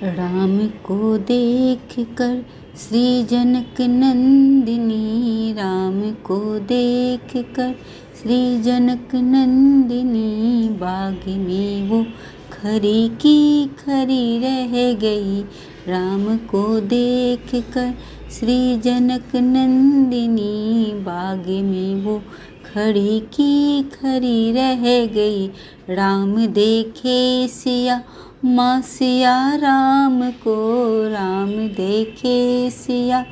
राम को देख कर श्री जनक नंदिनी, राम को देख कर श्री जनक नंदिनी, बाग में वो खरी की खरी रह गई। राम को देख कर श्री जनक नंदिनी, बाग में वो खड़ी की खरी रह गई। राम देखे सिया माँ सिया राम को, राम देखे सिया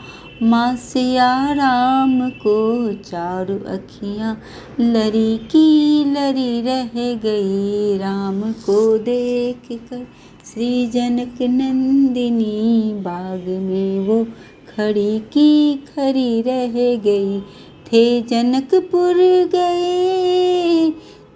माँ सिया राम को, चारों अखियाँ लरी की लरी रह गई। राम को देख कर श्री जनक नंदिनी, बाग में वो खड़ी की खरी रह गई। थे जनकपुर गए,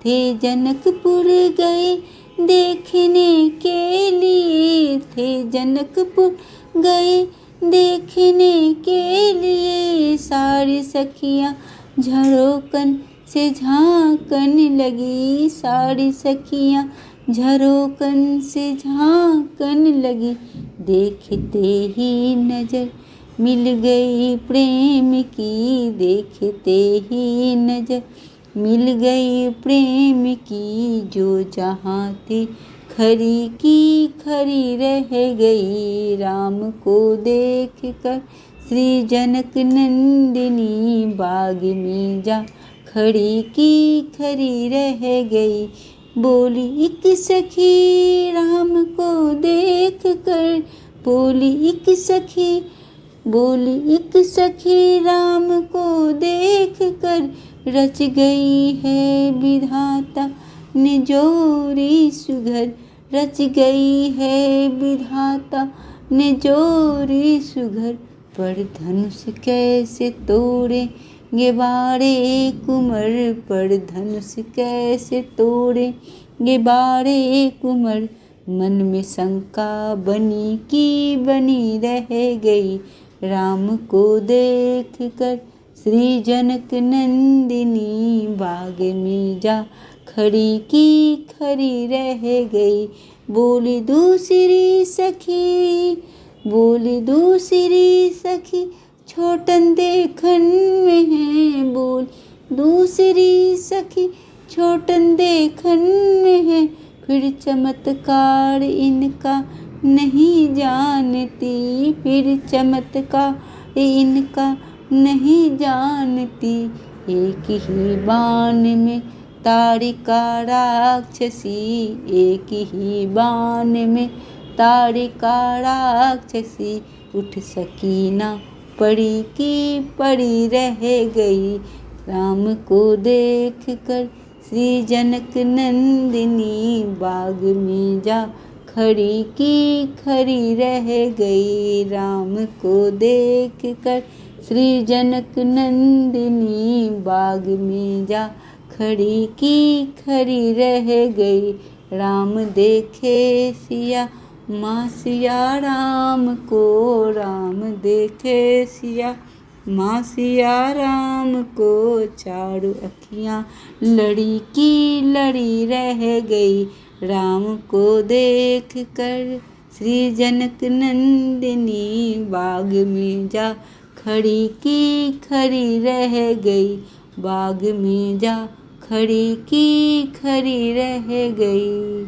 थे जनकपुर गए देखने के लिए, थे जनकपुर गए देखने के लिए। सारी सखियाँ झरोकन से झांकन लगी, सारी सखियाँ झरोकन से झांकन लगी। देखते ही नजर मिल गई प्रेम की, देखते ही नजर मिल गई प्रेम की। जो जहाँ थी खरी की खरी रह गई। राम को देख कर श्री जनक नंदिनी, बाग में जा खड़ी की खरी रह गई। बोली एक सखी राम को देख कर, बोली एक सखी, बोली एक सखी राम को देख कर, रच गई है विधाता ने जोरी सुघर, रच गई है विधाता ने जोरी सुघर। पर धनुष कैसे तोड़ेंगे बारे कुंवर, पर धनुष कैसे तोड़ेंगे बारे कुंवर। मन में शंका बनी की बनी रह गई। राम को देख कर श्री जनक नंदिनी, बाग में जा खड़ी की खरी रह गई। बोली दूसरी सखी, बोली दूसरी सखी, छोटन देखन में है। बोल दूसरी सखी, छोटन देखन में है। फिर चमत्कार इनका नहीं जानती, फिर चमत्कार इनका नहीं जानती। एक ही बाण में तारिका राक्षसी, एक ही बाण में तारिका राक्षसी। उठ सकी ना पड़ी की पड़ी रह गई। राम को देख कर श्री जनक नंदिनी, बाग में जा खड़ी की खरी रह गई। राम को देख कर श्री जनक नंदिनी, बाग में जा खड़ी की खरी रह गई। राम देखे सिया माँ सिया राम को, राम देखे सिया माँ सिया राम को, चारों अखियाँ लड़ी की लड़ी रह गई। राम को देख कर श्री जनक नंदिनी, बाग में जा खड़ी की खरी रह गई। बाग में जा खड़ी की खरी रह गई।